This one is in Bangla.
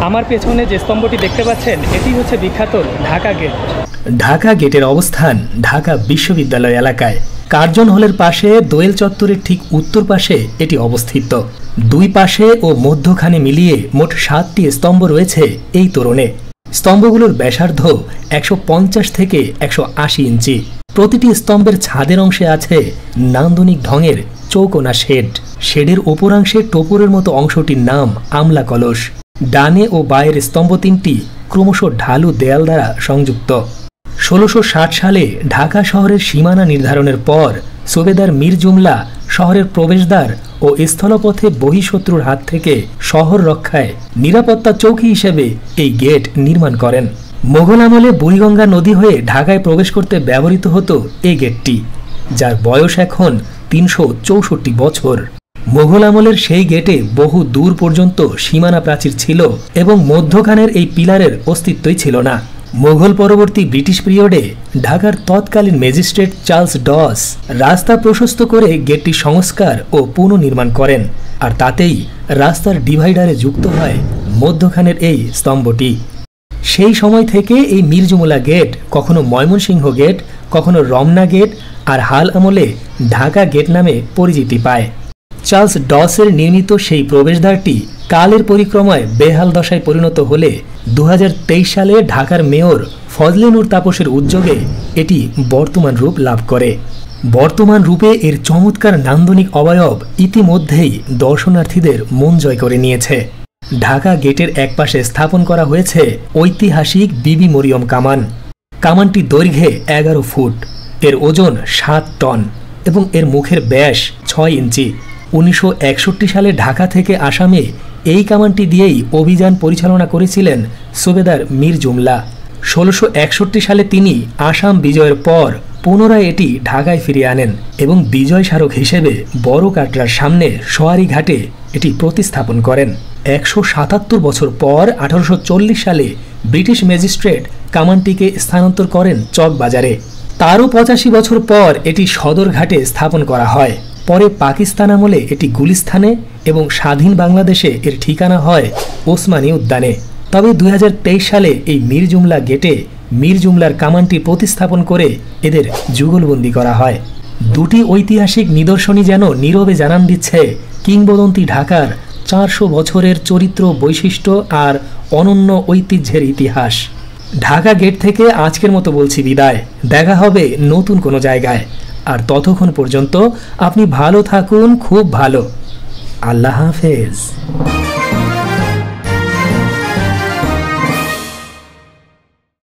আমার পেছনে যে স্তম্ভটি দেখতে পাচ্ছেন এটি হচ্ছে বিখ্যাত ঢাকা গেট। ঢাকা গেটের অবস্থান ঢাকা বিশ্ববিদ্যালয় এলাকায় কার্জন হলের পাশে দোয়েল চত্বরের ঠিক উত্তর পাশে এটি অবস্থিত। দুই পাশে ও মধ্যখানে মিলিয়ে মোট 7টি স্তম্ভ রয়েছে এই তোরণে। স্তম্ভগুলোর ব্যাসার্ধ 150 থেকে 180 ইঞ্চি। প্রতিটি স্তম্ভের ছাদের অংশে আছে নান্দনিক ঢঙের চৌকোনা শেড। শেডের ওপরাংশে টোপরের মতো অংশটির নাম আমলা কলস। ডানে ও বায়ের স্তম্ভ তিনটি ক্রমশ ঢালু দেয়াল দ্বারা সংযুক্ত। 1660 সালে ঢাকা শহরের সীমানা নির্ধারণের পর সুবেদার মীর জুমলা শহরের প্রবেশদ্বার ও স্থলপথে বহিঃশত্রুর হাত থেকে শহর রক্ষায় নিরাপত্তা চৌকি হিসেবে এই গেট নির্মাণ করেন। মোগল আমলে বুড়িগঙ্গা নদী হয়ে ঢাকায় প্রবেশ করতে ব্যবহৃত হতো এই গেটটি, যার বয়স এখন 364 বছর। মোগল আমলের সেই গেটে বহু দূর পর্যন্ত সীমানা প্রাচীর ছিল এবং মধ্যখানের এই পিলারের অস্তিত্বই ছিল না। মোগল পরবর্তী ব্রিটিশ পিরিয়ডে ঢাকার তৎকালীন ম্যাজিস্ট্রেট চার্লস ডস রাস্তা প্রশস্ত করে গেটটি সংস্কার ও পুনর্নির্মাণ করেন, আর তাতেই রাস্তার ডিভাইডারে যুক্ত হয় মধ্যখানের এই স্তম্ভটি। সেই সময় থেকে এই মির্জুমলা গেট কখনো ময়মনসিংহ গেট, কখনো রমনা গেট আর হাল আমলে ঢাকা গেট নামে পরিচিতি পায়। চার্লস ডসের নির্মিত সেই প্রবেশদ্বারটি কালের পরিক্রমায় বেহাল দশায় পরিণত হলে 2023 সালে ঢাকার মেয়র ফজলে নূর তাপসের উদ্যোগে এটি বর্তমান রূপ লাভ করে। বর্তমান রূপে এর চমৎকার নান্দনিক অবয়ব ইতিমধ্যেই দর্শনার্থীদের মন জয় করে নিয়েছে। ঢাকা গেটের একপাশে স্থাপন করা হয়েছে ঐতিহাসিক বিবি মরিয়ম কামান। কামানটি দৈর্ঘ্যে 11 ফুট, এর ওজন 7 টন এবং এর মুখের ব্যাস 6 ইঞ্চি। 1961 সালে ঢাকা থেকে আসামে এই কামানটি দিয়েই অভিযান পরিচালনা করেছিলেন সুবেদার মীর জুমলা। 1661 সালে তিনি আসাম বিজয়ের পর পুনরায় এটি ঢাকায় ফিরিয়ে আনেন এবং বিজয় স্মারক হিসেবে বড় কাটরার সামনে সোয়ারি ঘাটে এটি প্রতিস্থাপন করেন। 177 বছর পর 1840 সালে ব্রিটিশ ম্যাজিস্ট্রেট কামানটিকে স্থানান্তর করেন চকবাজারে। তারও 85 বছর পর এটি সদরঘাটে স্থাপন করা হয়। পরে পাকিস্তান আমলে এটি গুলিস্তানে এবং স্বাধীন বাংলাদেশে এর ঠিকানা হয় ওসমানী উদ্যানে। তবে 2023 সালে এই মীর জুমলা গেটে মীর জুমলার কামানটি প্রতিস্থাপন করে এদের যুগলবন্দি করা হয়। দুটি ঐতিহাসিক নিদর্শনই যেন নীরবে জানান দিচ্ছে কিংবদন্তি ঢাকার 400 বছরের চরিত্র, বৈশিষ্ট্য আর অনন্য ঐতিহ্যের ইতিহাস। ঢাকা গেট থেকে আজকের মতো বলছি বিদায়। দেখা হবে নতুন কোনো জায়গায়, আর ততক্ষণ পর্যন্ত আপনি ভালো থাকুন, খুব ভালো। আল্লাহ হাফেজ।